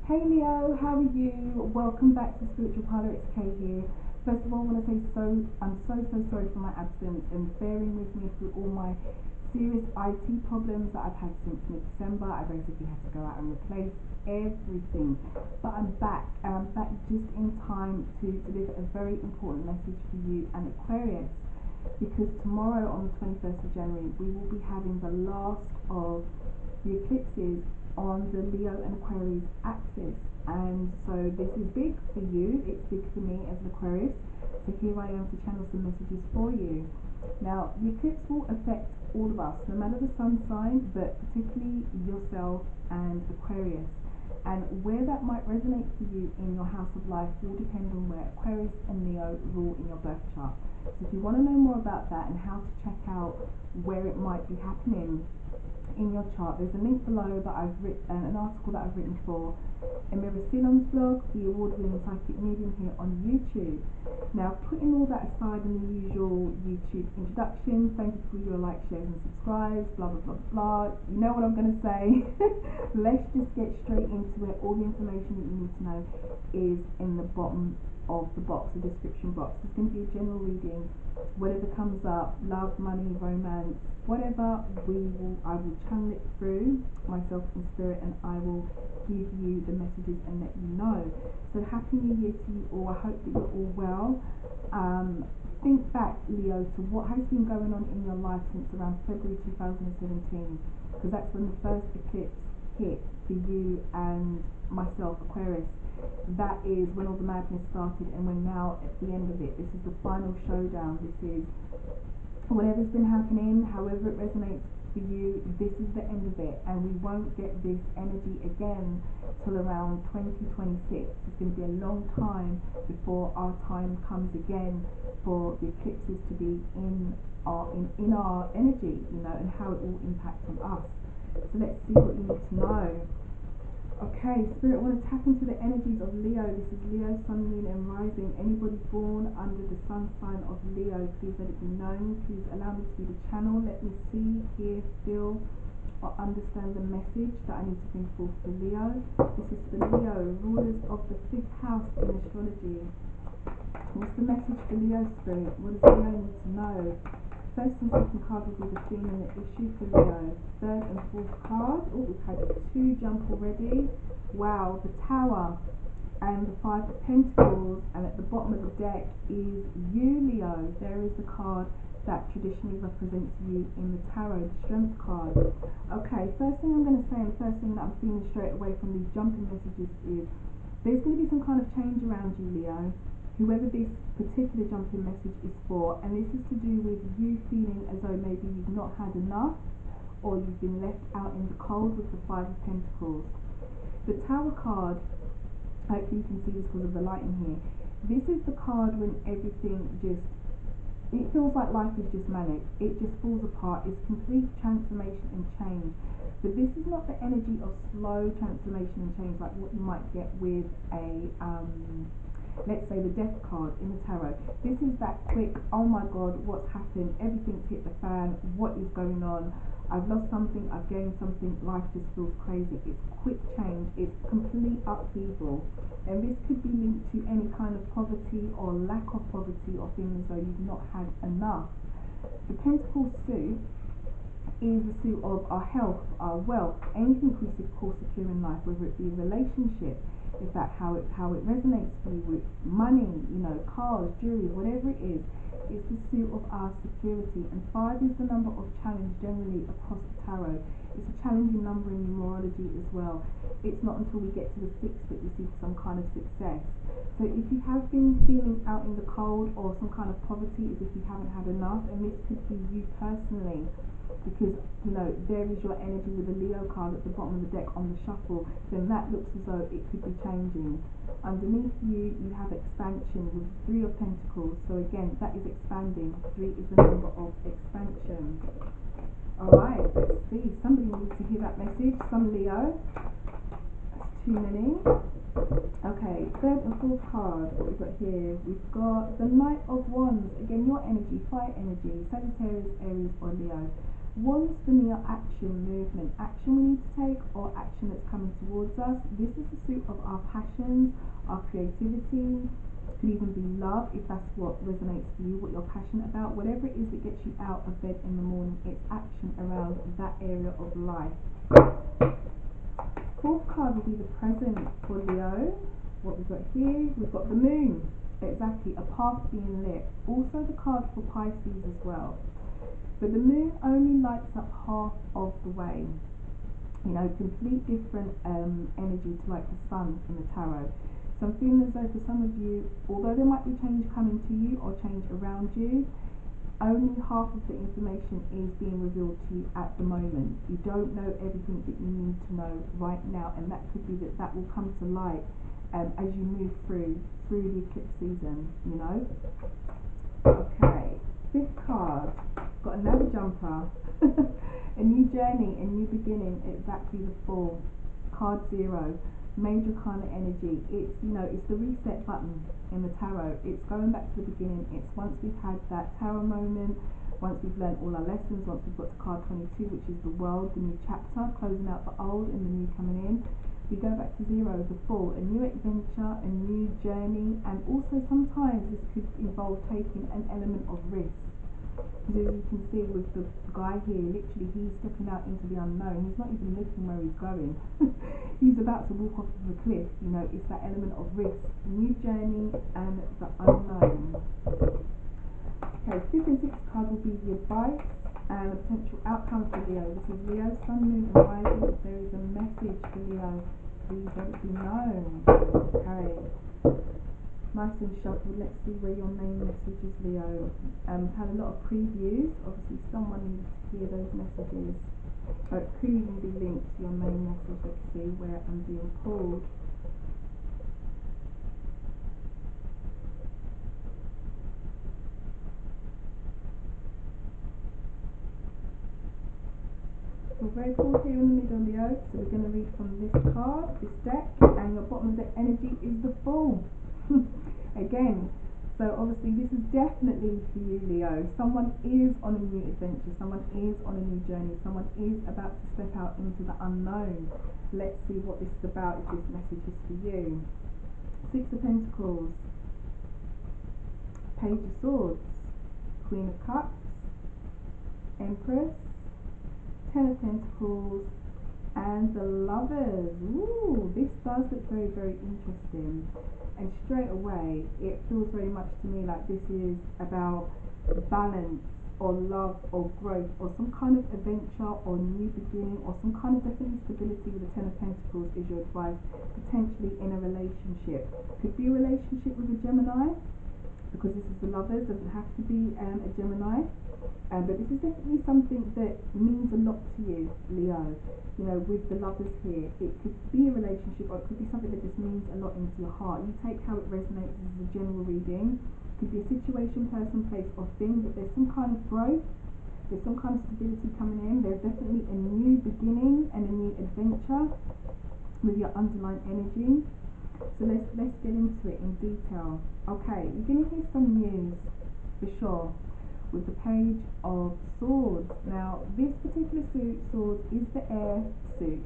Hey Leo, how are you? Welcome back to Spiritual Parlor. It's Kay here. First of all, I want to say I'm so sorry for my absence and bearing with me through all my serious IT problems that I've had since mid-December. I basically had to go out and replace everything. But I'm back, and I'm back just in time to deliver a very important message for you and Aquarius. Because tomorrow on the 21st of January, we will be having the last of the eclipses on the Leo and Aquarius axis, and so this is big for you, it's big for me as an Aquarius, so here I am to channel some messages for you. Now, the eclipse will affect all of us, no matter the sun sign, but particularly yourself and Aquarius, and where that might resonate for you in your house of life will depend on where Aquarius and Leo rule in your birth chart. So if you want to know more about that and how to check out where it might be happening in your chart, there's a link below that I've written, an article that I've written for Emira Ceylon's blog, the award-winning psychic medium here on YouTube. Now, putting all that aside in the usual YouTube introduction, thank you for your likes, shares and subscribes, blah blah blah blah. You know what I'm going to say. Let's just get straight into it. All the information that you need to know is in the bottom of the box, the description box. It's going to be a general reading. Whatever comes up, love, money, romance, whatever, I will channel it through myself in spirit, and I will give you the messages and let you know. So happy new year to you all. I hope that you're all well. Think back, Leo, to what has been going on in your life since around February 2017, because that's when the first eclipse hit for you and myself, Aquarius. That is when all the madness started, and we're now at the end of it. This is the final showdown. This is whatever's been happening, however it resonates for you, this is the end of it, and we won't get this energy again till around 2026. It's going to be a long time before our time comes again for the eclipses to be in our energy, and how it will impact on us. So let's see what you need to know. Okay, Spirit, I want to tap into the energies of Leo. This is Leo, Sun, Moon and Rising. Anybody born under the sun sign of Leo, please let it be known. Please allow me to be the channel. Let me see, hear, feel or understand the message that I need to bring forth for Leo. This is for Leo, rulers of the 5th house in astrology. What's the message for Leo, Spirit? What does Leo need to know? First and second card will be the theme and the issue for Leo. Third and fourth card. Oh, we've had 2 jump already. Wow, the Tower and the 5 of Pentacles, and at the bottom of the deck is you, Leo. There is the card that traditionally represents you in the tarot, the Strength card. Okay, first thing I'm going to say, and the first thing that I'm feeling straight away from these jumping messages is there's going to be some kind of change around you, Leo. Whoever this particular jumping message is for, and this is to do with you feeling as though maybe you've not had enough, or you've been left out in the cold with the 5 of Pentacles. The Tower card, hopefully you can see this because of the light in here, this is the card when everything it feels like life is just manic, it just falls apart, it's complete transformation and change. But this is not the energy of slow transformation and change like what you might get with a let's say the Death card in the tarot. This is that quick, oh my god, what's happened, everything's hit the fan, what is going on, I've lost something, I've gained something, life just feels crazy. It's quick change, it's complete upheaval, and this could be linked to any kind of poverty or lack of poverty, or feeling as though you've not had enough. The Pentacle suit is the suit of our health, our wealth, anything we call secure in life, whether it be a relationship, if that's how it resonates for you, with money, cars, jewelry, whatever it is. It's the suit of our security. And 5 is the number of challenge generally across the tarot. It's a challenging number in numerology as well. It's not until we get to the 6 that we see some kind of success. So if you have been feeling out in the cold or some kind of poverty, as if you haven't had enough, and this could be you personally, because there is your energy with the Leo card at the bottom of the deck on the shuffle, then that looks as though it could be changing. Underneath you have expansion with 3 of Pentacles, so again that is expanding. 3 is the number of expansion. Alright, let's see, somebody needs to hear that message, some Leo. That's too many. Okay, 3rd and 4th card, what we've got here, we've got the Knight of Wands, again your energy, fire energy, Sagittarius, Aries or Leo. Wands for me are action, movement, action we need to take or action that's coming towards us. This is the suit of our passions, our creativity. It could even be love if that's what resonates for you, what you're passionate about. Whatever it is that gets you out of bed in the morning, it's action around that area of life. Fourth card will be the present for Leo. What we've got here, we've got the moon. Exactly, a path being lit. Also the card for Pisces as well. But the moon only lights up half of the way. You know, complete different energy to like the sun in the tarot. So I'm feeling as though for some of you, although there might be change coming to you or change around you, only half of the information is being revealed to you at the moment. You don't know everything that you need to know right now, and that could be that will come to light as you move through the eclipse season, you know. Okay, fifth card, got another jumper. A new journey, a new beginning, exactly the Fool. Card 0, major kind of energy. It's, you know, it's the reset button in the tarot. It's going back to the beginning. It's once we've had that tarot moment, once we've learned all our lessons, once we've got to card 22, which is the world, the new chapter, closing out the old and the new coming in. We go back to 0, the Fool, a new adventure, a new journey, and also sometimes this could involve taking an element of risk. Because as you can see with the guy here, literally he's stepping out into the unknown. He's not even looking where he's going. He's about to walk off of a cliff. You know, it's that element of risk, new journey, and the unknown. Okay, 5th and 6th card will be the advice and a potential outcome for Leo. This is Leo, Sun, Moon, and Rising. There is a message for Leo. Please don't be known. Okay. Nice and shuffled. Let's see where your main message is, Leo. Had a lot of previews. Obviously, someone needs to hear those messages. It could even be linked to your main message. Let's see where I'm being pulled. We're very cool here in the middle, Leo. So we're going to read from this card, this deck, and your bottom of the energy is the Fool. Again, so obviously this is definitely for you, Leo. Someone is on a new adventure, someone is on a new journey, someone is about to step out into the unknown. Let's see what this is about, if this message is for you. 6 of Pentacles, Page of Swords, Queen of Cups, Empress, 10 of Pentacles, and the Lovers. Ooh, this does look very, very interesting. And straight away, it feels very much to me like this is about balance or love or growth or some kind of adventure or new beginning or some kind of definitely stability with the 10 of Pentacles is your advice, potentially in a relationship. Could be a relationship with a Gemini, because this is the Lovers, doesn't have to be a Gemini. But this is definitely something that means a lot to you, Leo. You know, with the Lovers here, it could be a relationship or it could be something that just means a lot into your heart. You take how it resonates as a general reading. It could be a situation, person, place, or thing, but there's some kind of growth, there's some kind of stability coming in. There's definitely a new beginning and a new adventure with your underlying energy. So let's get into it in detail. Okay, you're going to hear some news for sure with the Page of Swords. Now, this particular suit, Swords, is the air suit.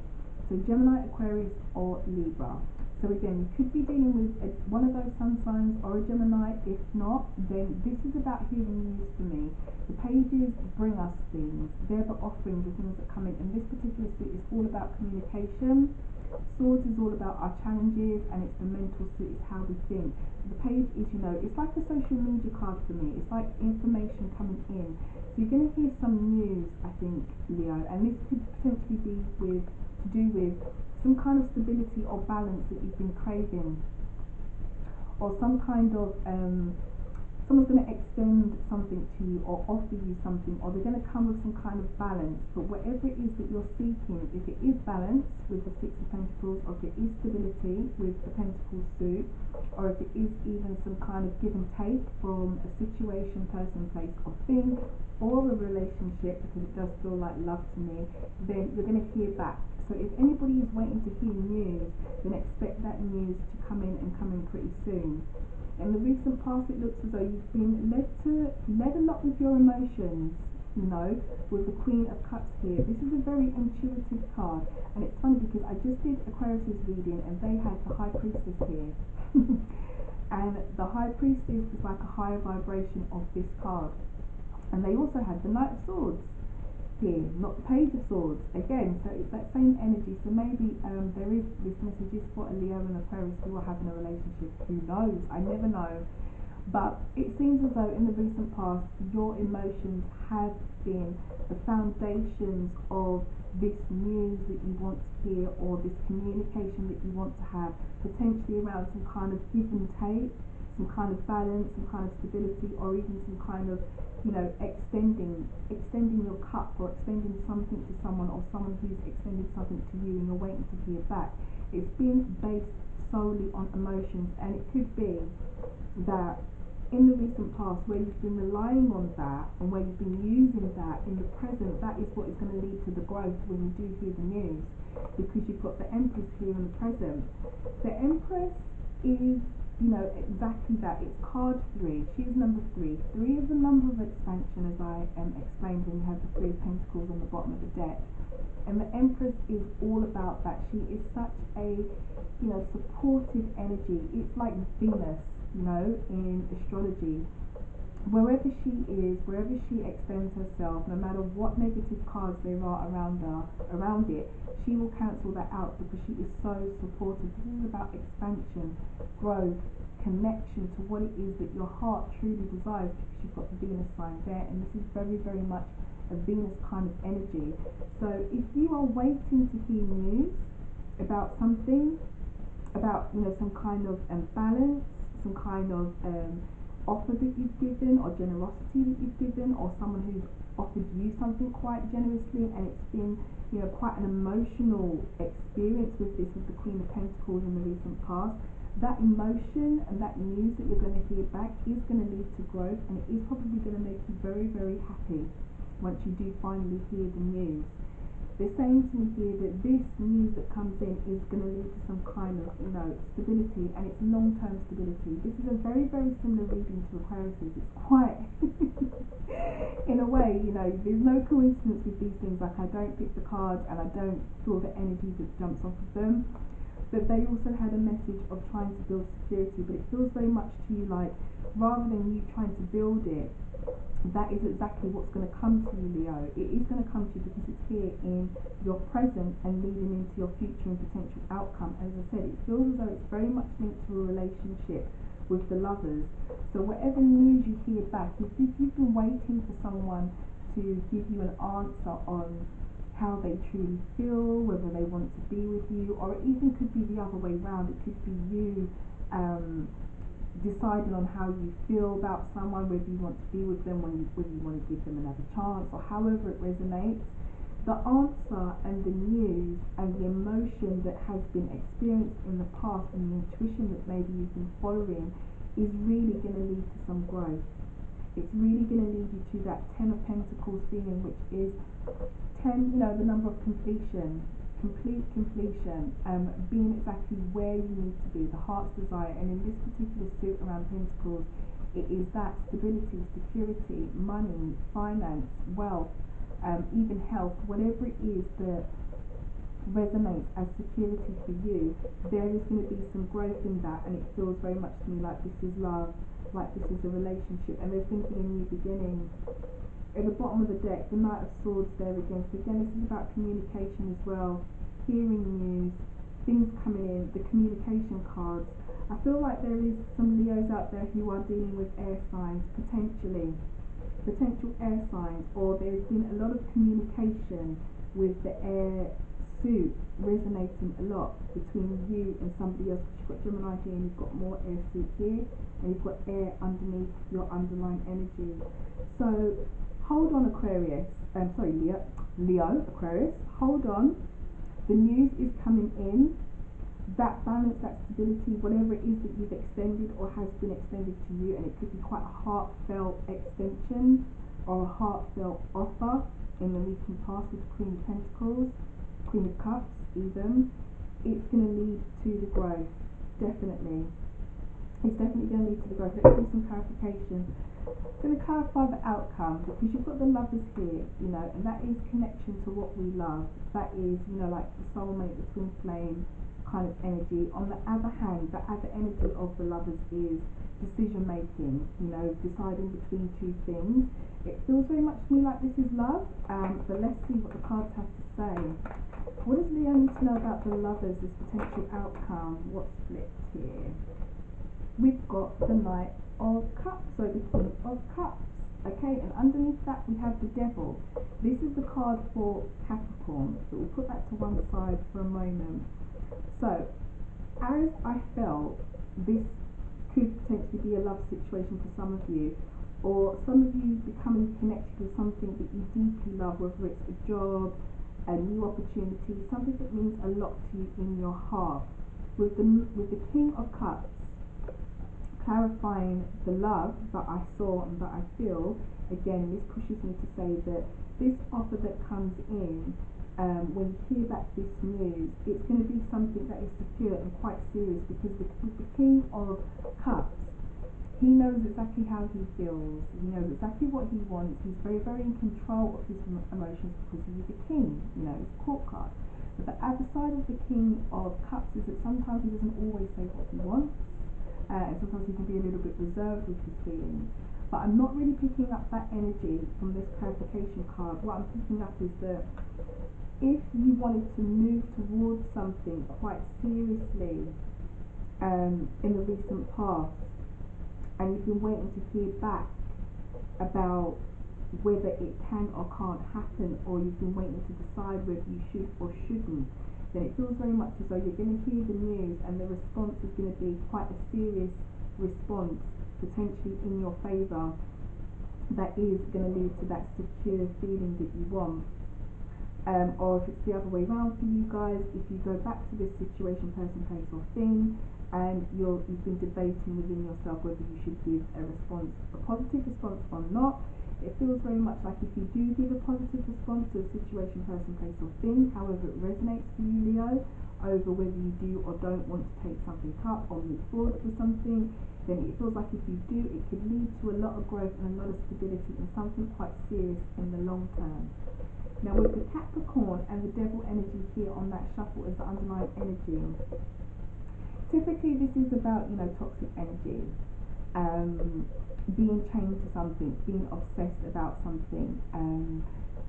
So Gemini, Aquarius, or Libra. So again, you could be dealing with one of those sun signs or a Gemini. If not, then this is about hearing news for me. The pages bring us things. They're the offerings, the things that come in. And this particular suit is all about communication. Swords is all about our challenges, and it's the mental suit, it's how we think. The page is, you know, it's like a social media card for me. It's like information coming in. So you're going to hear some news, I think, Leo, and this could potentially be to do with some kind of stability or balance that you've been craving, or some kind of someone's going to extend something to you or offer you something, or they're going to come with some kind of balance. But whatever it is that you're seeking, if it is balance with the 6 of Pentacles, or if it is stability with the Pentacles suit, or if it is even some kind of give and take from a situation, person, place, or thing, or a relationship, because it does feel like love to me, then you're going to hear back. So if anybody is waiting to hear news, then expect that news to come in and come in pretty soon. In the recent past, it looks as though you've been led a lot with your emotions. you know, with the Queen of Cups here. This is a very intuitive card, and it's funny because I just did Aquarius's reading and they had the High Priestess here. And the High Priestess is like a higher vibration of this card. And they also had the Knight of Swords here, not the Page of Swords again, so it's that same energy. So maybe there is, this message is for a Leo and Aquarius who are having a relationship. Who knows? I never know. But it seems as though in the recent past your emotions have been the foundations of this news that you want to hear, or this communication that you want to have, potentially around some kind of give and take, some kind of balance, some kind of stability, or even some kind of, you know, extending your cup, or extending something to someone, or someone who's extended something to you and you're waiting to hear back. It's been based solely on emotions, and it could be that in the recent past, where you've been relying on that and where you've been using that in the present, that is what is going to lead to the growth when you do hear the news, because you've got the Empress here in the present. The Empress is, you know, exactly that. It's card 3. She's number 3. 3 is the number of expansion, as I explained when you have the 3 of Pentacles on the bottom of the deck. And the Empress is all about that. She is such a, you know, supportive energy. It's like Venus, you know, in astrology. Wherever she is, wherever she extends herself, no matter what negative cards there are around it, she will cancel that out because she is so supportive. This is about expansion, growth, connection to what it is that your heart truly desires, because you've got the Venus sign there, and this is very, very much a Venus kind of energy. So if you are waiting to hear news about something, about, you know, some kind of balance, some kind of offer that you've given, or generosity that you've given, or someone who's offered you something quite generously, and it's been, you know, quite an emotional experience with this, with the Queen of Pentacles in the recent past, that emotion and that news that you're going to hear back is going to lead to growth, and it is probably going to make you very, very happy once you do finally hear the news. They're saying to me here that this news that comes in is going to lead to some kind of, you know, stability, and it's long-term stability. This is a very, very similar reading to Aquarius. It's quite, in a way, you know, there's no coincidence with these things. Like, I don't pick the cards and I don't feel the energy that jumps off of them. But they also had a message of trying to build security, but it feels very much to you like, rather than you trying to build it, that is exactly what's going to come to you, Leo. It is going to come to you because it's here in your present and leading into your future and potential outcome. As I said, it feels as though it's very much linked to a relationship with the lovers. So whatever news you hear back, if you've been waiting for someone to give you an answer on how they truly feel, whether they want to be with you, or it even could be the other way around. It could be you deciding on how you feel about someone, whether you want to be with them, whether you want to give them another chance, or however it resonates. The answer and the news and the emotion that has been experienced in the past, and the intuition that maybe you've been following, is really going to lead to some growth. It's really going to lead you to that 10 of Pentacles feeling, which is 10, you know, the number of completion, complete completion, being exactly where you need to be, the heart's desire. And in this particular suit around Pentacles, it is that stability, security, money, finance, wealth, even health, whatever it is that resonates as security for you, there is going to be some growth in that, and it feels very much to me like this is love, like this is a relationship, and there's going to be a new beginning. At the bottom of the deck, the Knight of Swords there again. So again, this is about communication as well, hearing news, things coming in, the communication cards. I feel like there is some Leos out there who are dealing with air signs, potential air signs, or there's been a lot of communication with the air suit resonating a lot between you and somebody else. You've got Gemini here, and you've got more air suit here, and you've got air underneath your underlying energy. So hold on, Aquarius, Leo, Aquarius, hold on. The news is coming in. That balance, that stability, whatever it is that you've extended or has been extended to you, and it could be quite a heartfelt extension or a heartfelt offer in the recent past with Queen of Pentacles, Queen of Cups even, it's going to lead to the growth, definitely. It's definitely going to lead to the growth. Let's do some clarification. I'm going to clarify the outcome, because you've got the lovers here, and that is connection to what we love. That is, like the soulmate, the twin flame kind of energy. On the other hand, the other energy of the lovers is decision making, deciding between two things. It feels very much to me like this is love, but let's see what the cards have to say. What does Leo need to know about the lovers, this potential outcome? What's flipped here? We've got the Knight of Cups, so the King of Cups. Okay, and underneath that we have the Devil. This is the card for Capricorn, so we'll put that to one side for a moment. So, as I felt, this could potentially be a love situation for some of you, or some of you becoming connected with something that you deeply love, whether it's a job, a new opportunity, something that means a lot to you in your heart. With the King of Cups, clarifying the love that I saw and that I feel, again, this pushes me to say that this offer that comes in, when you hear back this news, it's going to be something that is secure and quite serious, because with the King of Cups, he knows exactly how he feels, he knows exactly what he wants, he's very, very in control of his emotions, because he's a king, it's a court card. But the other side of the King of Cups is that sometimes he doesn't always say what he wants, and sometimes he can be a little bit reserved with his feelings. But I'm not really picking up that energy from this clarification card. What I'm picking up is that if you wanted to move towards something quite seriously in the recent past, and you've been waiting to hear back about whether it can or can't happen, or you've been waiting to decide whether you should or shouldn't, then it feels very much as though you're going to hear the news and the response is going to be quite a serious response, potentially in your favour, that is going to lead to that secure feeling that you want. Or if it's the other way around for you guys, if you go back to this situation, person, place or thing, and you've been debating within yourself whether you should give a response, a positive response or not, it feels very much like if you do give a positive response to a situation, person, place or thing, however it resonates for you, Leo, over whether you do or don't want to take something up or move forward with something, then it feels like if you do, it could lead to a lot of growth and a lot of stability and something quite serious in the long term. Now with the Capricorn and the Devil energy here on that shuffle as the underlying energy, typically this is about, toxic energy, being chained to something, being obsessed about something,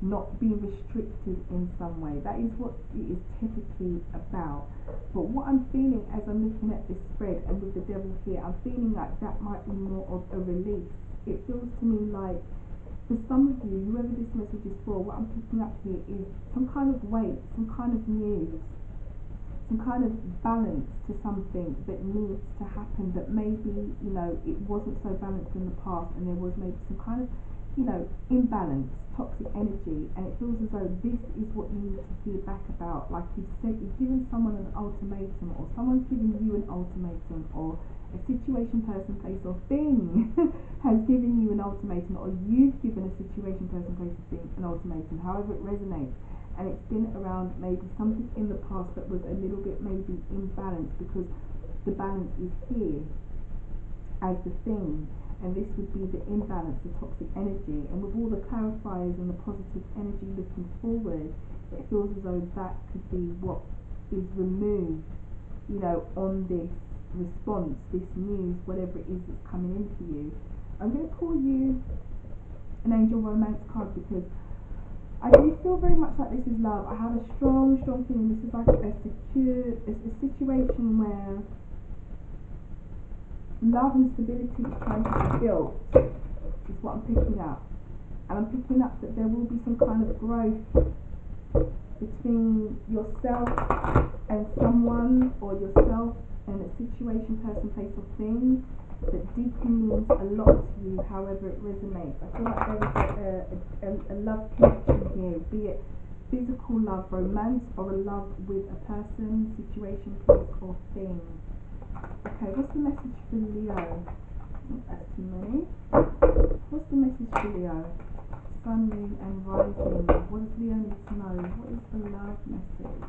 not being restricted in some way. That is what it is typically about. But what I'm feeling as I'm looking at this spread and with the Devil here, I'm feeling like that might be more of a release. It feels to me like, for some of you, whoever this message is for, what I'm picking up here is some kind of weight, some kind of news, some kind of balance to something that needs to happen, that maybe, it wasn't so balanced in the past, and there was maybe some kind of, imbalance, toxic energy, and it feels as though this is what you need to hear back about. Like you've said, you've given someone an ultimatum, or someone's giving you an ultimatum, or a situation, person, place or thing has given you an ultimatum, or you've given a situation, person, place or thing an ultimatum, however it resonates. And it's been around maybe something in the past that was a little bit maybe imbalanced, because the balance is here as the thing, and this would be the imbalance, the toxic energy. And with all the clarifiers and the positive energy looking forward, it feels as though that could be what is removed, on this response, this news, whatever it is that's coming in for you. I'm going to call you an Angel Romance card, because I do feel very much like this is love. I have a strong feeling this is like a secure, it's a situation where love and stability is trying to be built, is what I'm picking up. And I'm picking up that there will be some kind of growth between yourself and someone, or yourself and a situation, person, place or thing that deeply means a lot to you, however it resonates. I feel like there is a love connection here, be it physical love, romance, or a love with a person, situation, place or thing. Okay, what's the message for Leo? I think that's too many. What's the message for Leo? Sun, moon and rising. What does Leo need to know? What is the love message?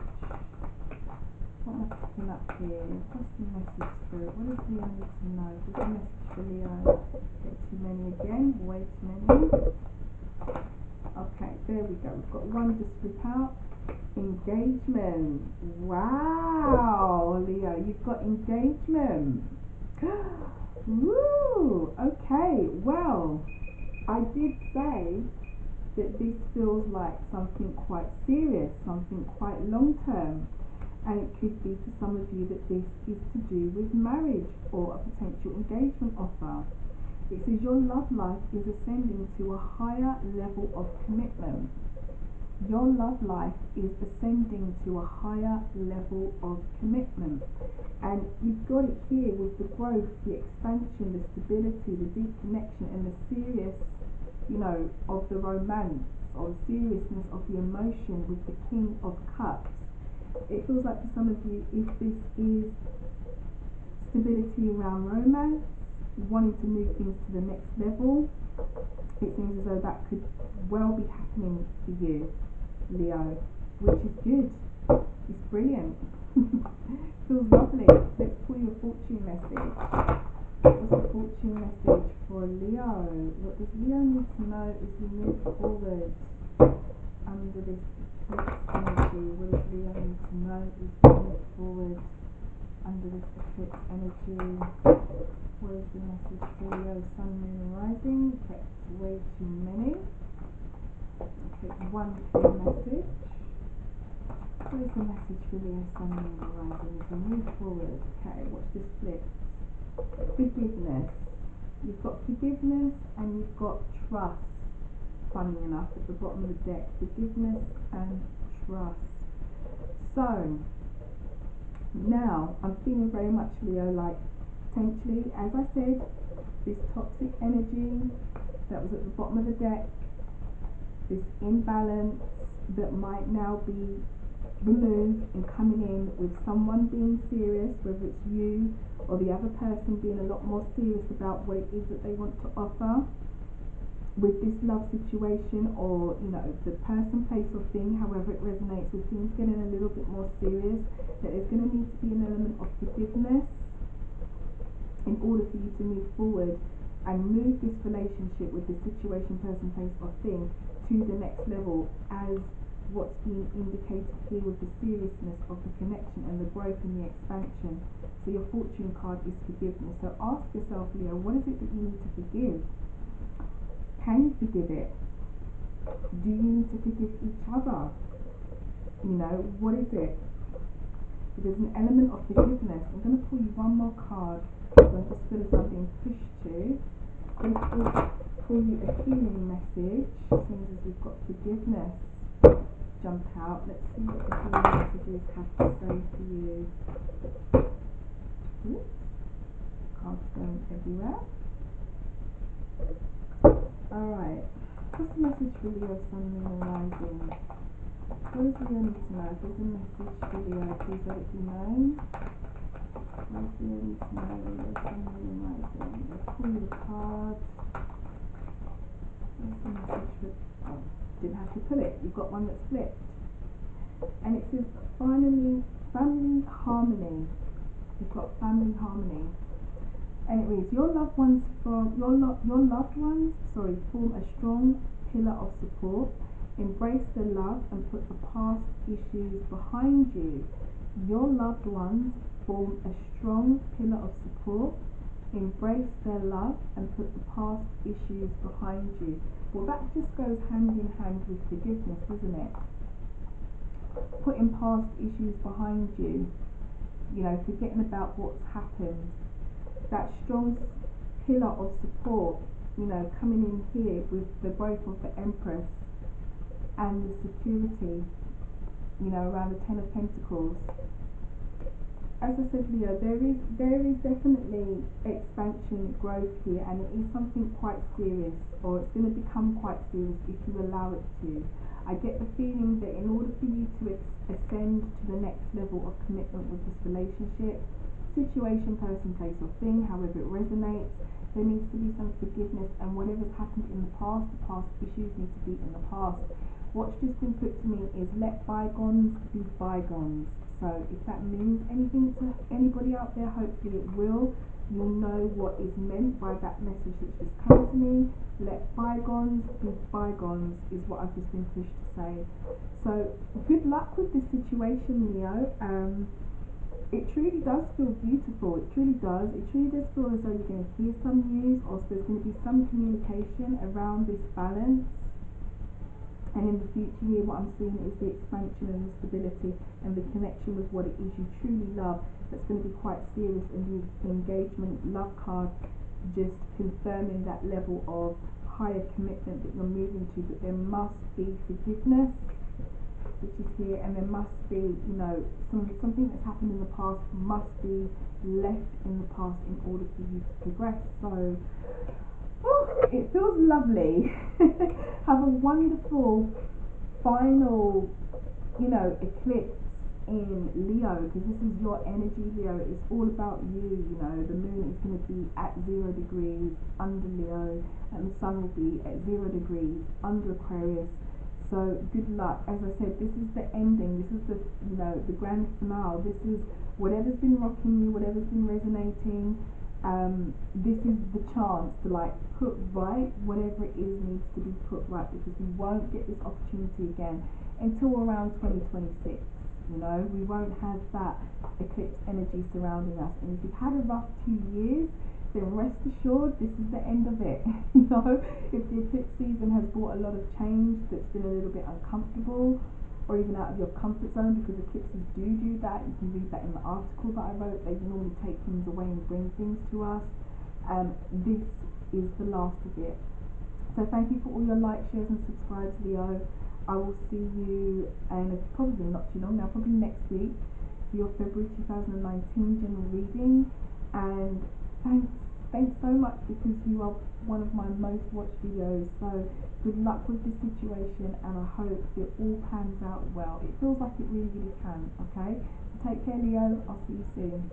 What am I picking up here? What's the message through? What does Leo need to know? What's the message for Leo? Get too many again. Way too many. Okay, there we go. We've got one just flip out. Engagement. Wow, Leo, you've got engagement. Woo! Okay, well, I did say that this feels like something quite serious, something quite long term. And it could be for some of you that this is to do with marriage or a potential engagement offer. It says your love life is ascending to a higher level of commitment. Your love life is ascending to a higher level of commitment. And you've got it here with the growth, the expansion, the stability, the deep connection, and the serious, of the romance or the seriousness of the emotion with the King of Cups. It feels like for some of you, if this is stability around romance, wanting to move things to the next level, it seems as though that could well be happening for you, Leo, which is good. It's brilliant. Feels lovely. Let's pull your fortune message. What's the fortune message for Leo? What does Leo need to know as we move forward under this eclipse energy? What does Leo need to know as we move forward under this eclipse energy? What is the message for Leo, Sun, Moon, and Rising? Okay, way too many. Okay, one clear message. What is the message for Leo, Sun, Moon, and Rising as we move forward? Okay, watch this flip. Forgiveness. You've got forgiveness and you've got trust. Funny enough, at the bottom of the deck, forgiveness and trust. So now I'm feeling very much, Leo, like potentially, as I said, this toxic energy that was at the bottom of the deck, this imbalance that might now be removed and coming in with someone being serious, whether it's you or the other person being a lot more serious about what it is that they want to offer with this love situation, or the person, place, or thing, however it resonates, with things getting a little bit more serious, that there's going to need to be an element of forgiveness in order for you to move forward and move this relationship with the situation, person, place, or thing to the next level, as what's being indicated here with the seriousness of the connection and the growth and the expansion. So your fortune card is forgiveness. So ask yourself, Leo, what is it that you need to forgive? Can you forgive it? Do you need to forgive each other? What is it? So there's an element of forgiveness. I'm going to pull you one more card. So I just feel as I'm being pushed to. I'm going to pull you a healing message, seeing as we've got forgiveness jump out. Let's see what the healing messages have to say for you. Oops. Cards going everywhere. Alright. What's the message for Leo, Sun, Moon, and Rising? What does Leo need to know? If there's a message for Leo, please let it be known. What does Leo need to know? Leo, Sun, Moon, and Rising. Let's pull you the cards. What's the message for... Oh, didn't have to pull it. You've got one that's flipped. And it says, finally, family harmony. You've got family harmony. And it reads, your loved ones form a strong pillar of support. Embrace the love and put the past issues behind you. Your loved ones form a strong pillar of support. Embrace their love and put the past issues behind you. Well, that just goes hand in hand with forgiveness, doesn't it? Putting past issues behind you, forgetting about what's happened. That strong pillar of support, coming in here with the growth of the Empress and the security, around the Ten of Pentacles. As I said, Leo, there is definitely expansion, growth here, and it is something quite serious, or it's going to become quite serious if you allow it to. I get the feeling that in order for you to ascend to the next level of commitment with this relationship, situation, person, place, or thing, however it resonates, there needs to be some forgiveness, and whatever's happened in the past issues need to be in the past. What's just been put to me is let bygones be bygones. So if that means anything to anybody out there, hopefully it will. You'll know what is meant by that message that's just come to me. Let bygones be bygones is what I've just been pushed to say. So good luck with this situation, Leo. It truly does feel beautiful. It truly does. It truly does feel as though you're going to hear some news, or there's going to be some communication around this balance. And in the future here, what I'm seeing is the expansion and the stability and the connection with what it is you truly love. That's going to be quite serious, and the engagement love card just confirming that level of higher commitment that you're moving to. But there must be forgiveness, which is here, and there must be, something that's happened in the past must be left in the past in order for you to progress. So it feels lovely. Have a wonderful final, eclipse in Leo, because this is your energy, Leo. It's all about you. The moon is going to be at 0 degrees under Leo, and the sun will be at 0 degrees under Aquarius. So good luck. As I said, this is the ending. This is the grand finale. This is whatever's been rocking you, whatever's been resonating. This is the chance to put right whatever it is needs to be put right, because we won't get this opportunity again until around 2026. We won't have that eclipse energy surrounding us. And if you've had a rough 2 years, then rest assured this is the end of it. If the eclipse season has brought a lot of change that's been a little bit uncomfortable, or even out of your comfort zone, because eclipses do that. You can read that in the article that I wrote. They normally take things away and bring things to us. This is the last of it. So thank you for all your likes, shares and subscribes, Leo. I will see you, and probably not too long now, probably next week, for your February 2019 general reading. And thanks so much, because you are one of my most watched videos. So good luck with this situation, and I hope it all pans out well. It feels like it really, really can. Okay, so take care, Leo. I'll see you soon.